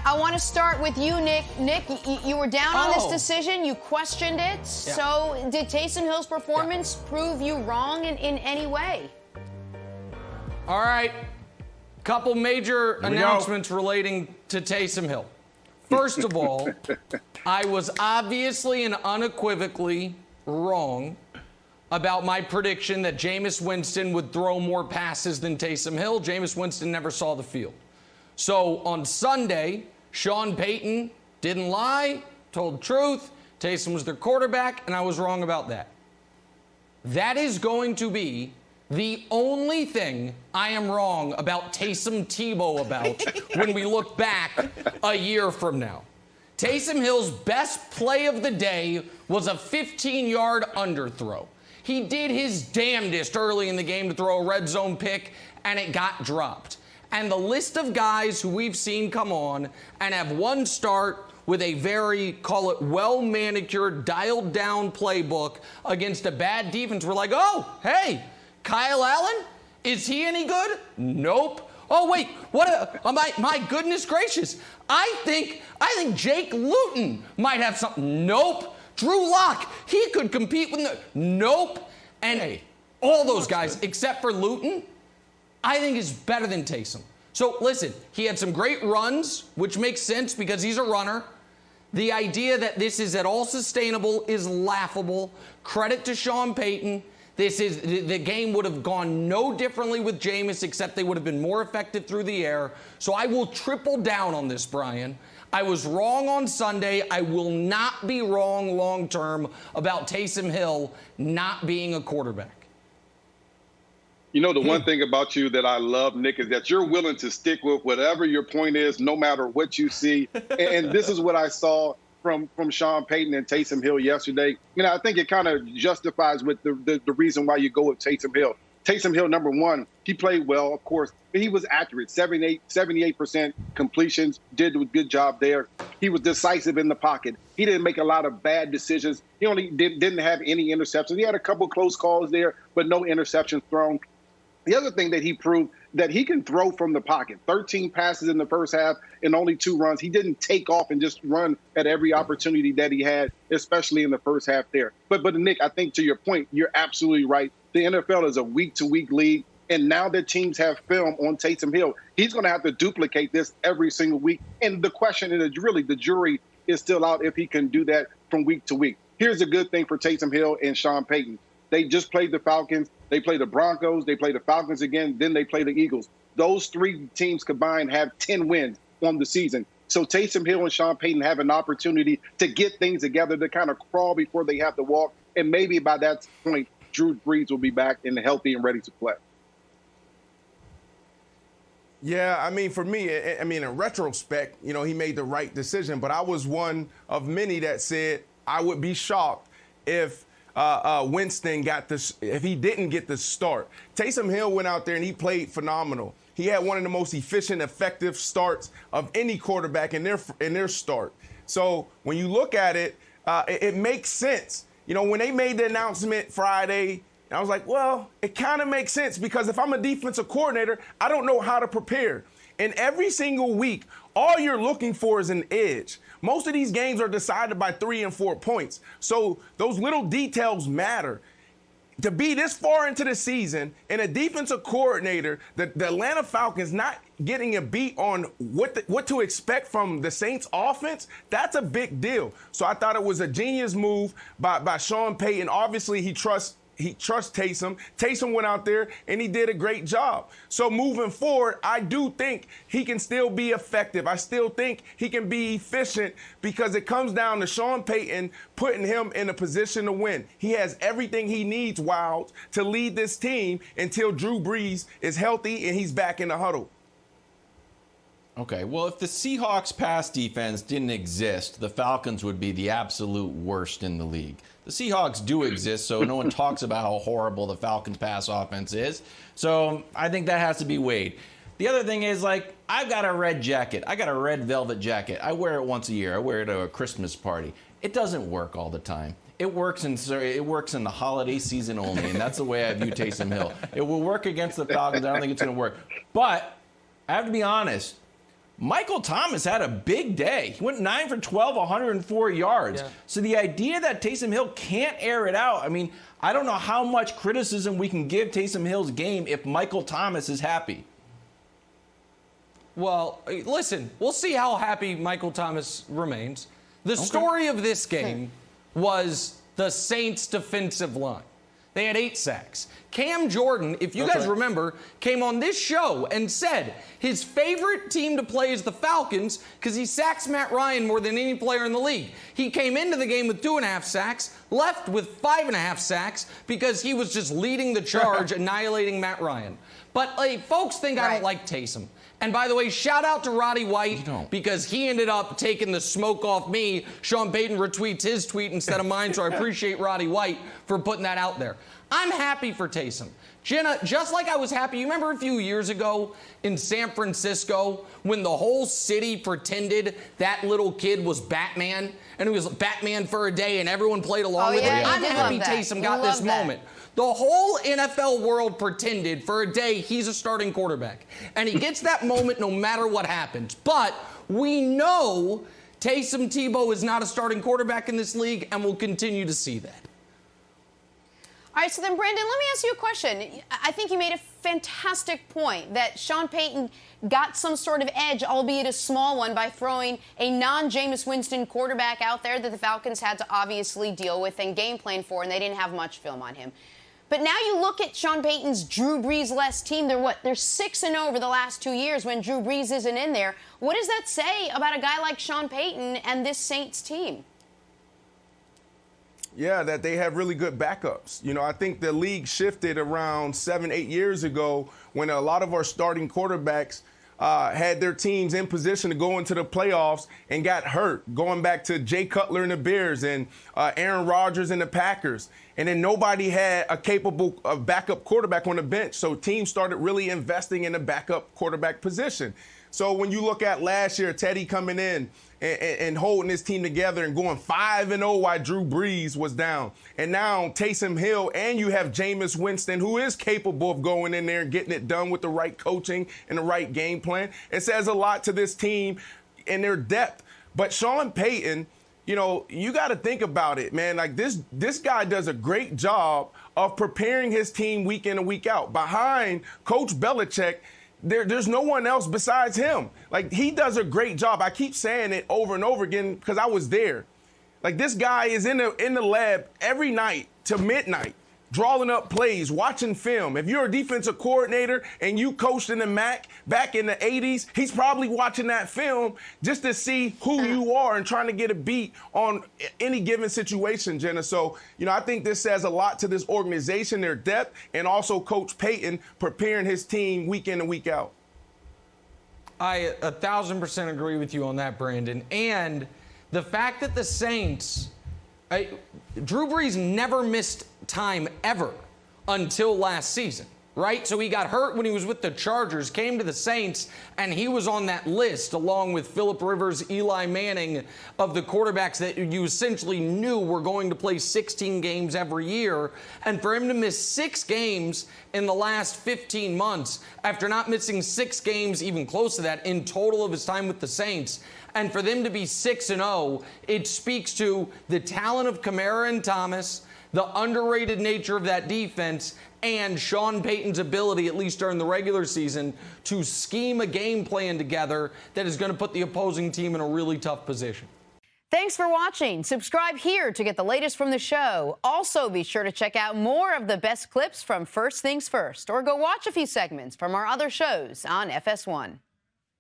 I want to start with you, Nick. Nick, you were down on this decision. You questioned it. Yeah. So did Taysom Hill's performance prove you wrong in any way? All right. Couple major announcements relating to Taysom Hill. First of all, I was obviously and unequivocally wrong about my prediction that Jameis Winston would throw more passes than Taysom Hill. Jameis Winston never saw the field. So on Sunday, Sean Payton didn't lie, told the truth. Taysom was their quarterback, and I was wrong about that. That is going to be the only thing I am wrong about Taysom Tebow about when we look back a year from now. Taysom Hill's best play of the day was a 15-yard underthrow. He did his damnedest early in the game to throw a red zone pick, and it got dropped. And the list of guys who we've seen come on and have one start with a very, call it, well-manicured, dialed-down playbook against a bad defense, we're like, oh, hey, Kyle Allen? Is he any good? Nope. Oh, wait, my goodness gracious. I think Jake Luton might have something. Nope. Drew Lock, he could compete with nope. And all those guys, except for Luton, I think is better than Taysom. So listen, he had some great runs, which makes sense because he's a runner. The idea that this is at all sustainable is laughable. Credit to Sean Payton. The game would have gone no differently with Jameis, except they would have been more effective through the air. So I will triple down on this, Brian. I was wrong on Sunday. I will not be wrong long term about Taysom Hill not being a quarterback. You know, the one thing about you that I love, Nick, is that you're willing to stick with whatever your point is, no matter what you see. And this is what I saw from Sean Payton and Taysom Hill yesterday. You know, I think it kind of justifies with the reason why you go with Taysom Hill. Taysom Hill, number one, he played well, of course. He was accurate, 78% completions, did a good job there. He was decisive in the pocket. He didn't make a lot of bad decisions. He only didn't have any interceptions. He had a couple close calls there, but no interceptions thrown. The other thing that he proved, that he can throw from the pocket. 13 passes in the first half and only 2 runs. He didn't take off and just run at every opportunity that he had, especially in the first half there. But Nick, I think to your point, you're absolutely right. The NFL is a week-to-week league, and now that teams have film on Taysom Hill, he's going to have to duplicate this every single week. And the question is really the jury is still out if he can do that from week to week. Here's a good thing for Taysom Hill and Sean Payton. They just played the Falcons. They play the Broncos. They play the Falcons again. Then they play the Eagles. Those 3 teams combined have 10 wins on the season. So Taysom Hill and Sean Payton have an opportunity to get things together, to kind of crawl before they have to walk. And maybe by that point, Drew Brees will be back and healthy and ready to play. Yeah, I mean, for me, in retrospect, you know, he made the right decision. But I was one of many that said I would be shocked if Winston got this, if he didn't get the start. Taysom Hill went out there and he played phenomenal. He had one of the most efficient, effective starts of any quarterback in their start. So when you look at it, it makes sense. You know, when they made the announcement Friday, I was like, well, it kind of makes sense because if I'm a defensive coordinator, I don't know how to prepare. And every single week, all you're looking for is an edge. Most of these games are decided by 3 and 4 points. So those little details matter. To be this far into the season and a defensive coordinator, the Atlanta Falcons not getting a beat on what to expect from the Saints offense, that's a big deal. So I thought it was a genius move by Sean Payton. Obviously, he trusts Taysom. Taysom went out there and he did a great job. So moving forward, I do think he can still be effective. I still think he can be efficient because it comes down to Sean Payton putting him in a position to win. He has everything he needs, Wild, to lead this team until Drew Brees is healthy and he's back in the huddle. Okay, well, if the Seahawks pass defense didn't exist, the Falcons would be the absolute worst in the league. The Seahawks do exist, so no one talks about how horrible the Falcons pass offense is. So I think that has to be weighed. The other thing is, like, I've got a red jacket. I got a red velvet jacket. I wear it once a year. I wear it at a Christmas party. It doesn't work all the time. It works in the holiday season only, and that's the way I view Taysom Hill. It will work against the Falcons. I don't think it's going to work. But I have to be honest. Michael Thomas had a big day. He went 9 for 12, 104 yards. Yeah. So the idea that Taysom Hill can't air it out, I mean, I don't know how much criticism we can give Taysom Hill's game if Michael Thomas is happy. Well, listen, we'll see how happy Michael Thomas remains. The story of this game was the Saints' defensive line. They had 8 sacks. Cam Jordan, if you guys remember, came on this show and said his favorite team to play is the Falcons because he sacks Matt Ryan more than any player in the league. He came into the game with 2.5 sacks, left with 5.5 sacks because he was just leading the charge, annihilating Matt Ryan. But folks think I don't like Taysom. And by the way, shout out to Roddy White because he ended up taking the smoke off me. Sean Payton retweets his tweet instead of mine, so I appreciate Roddy White for putting that out there. I'm happy for Taysom. Jenna, just like I was happy, you remember a few years ago in San Francisco when the whole city pretended that little kid was Batman and it was Batman for a day and everyone played along with it? I'm happy Taysom got this moment. The whole NFL world pretended for a day he's a starting quarterback. And he gets that moment no matter what happens. But we know Taysom Tebow is not a starting quarterback in this league, and we'll continue to see that. All right, so then, Brandon, let me ask you a question. I think you made a fantastic point that Sean Payton got some sort of edge, albeit a small one, by throwing a non-Jameis Winston quarterback out there that the Falcons had to obviously deal with and game plan for, and they didn't have much film on him. But now you look at Sean Payton's Drew Brees-less team. They're 6-0 over the last 2 years when Drew Brees isn't in there. What does that say about a guy like Sean Payton and this Saints team? Yeah, that they have really good backups. You know, I think the league shifted around 7-8 years ago when a lot of our starting quarterbacks had their teams in position to go into the playoffs and got hurt, going back to Jay Cutler and the Bears and Aaron Rodgers and the Packers. And then nobody had a capable backup quarterback on the bench. So teams started really investing in the backup quarterback position. So when you look at last year, Teddy coming in and holding his team together and going 5-0 while Drew Brees was down. And now Taysom Hill, and you have Jameis Winston, who is capable of going in there and getting it done with the right coaching and the right game plan. It says a lot to this team and their depth. But Sean Payton, you know, you got to think about it, man. Like this guy does a great job of preparing his team week in and week out. Behind Coach Belichick, there's no one else besides him. Like, he does a great job. I keep saying it over and over again because I was there. Like, this guy is in the lab every night to midnight, drawing up plays, watching film. If you're a defensive coordinator and you coached in the MAC back in the 80s, he's probably watching that film just to see who you are and trying to get a beat on any given situation, Jenna. So, you know, I think this says a lot to this organization, their depth, and also Coach Payton preparing his team week in and week out. I 1,000% agree with you on that, Brandon. And the fact that the Saints, Drew Brees never missed time ever until last season, right? So he got hurt when he was with the Chargers, came to the Saints, and he was on that list along with Phillip Rivers, Eli Manning, of the quarterbacks that you essentially knew were going to play 16 games every year. And for him to miss 6 games in the last 15 months after not missing 6 games, even close to that, in total of his time with the Saints, and for them to be 6-0, it speaks to the talent of Kamara and Thomas, the underrated nature of that defense, and Sean Payton's ability, at least during the regular season, to scheme a game plan together that is going to put the opposing team in a really tough position. Thanks for watching. Subscribe here to get the latest from the show. Also, be sure to check out more of the best clips from First Things First, or go watch a few segments from our other shows on FS1.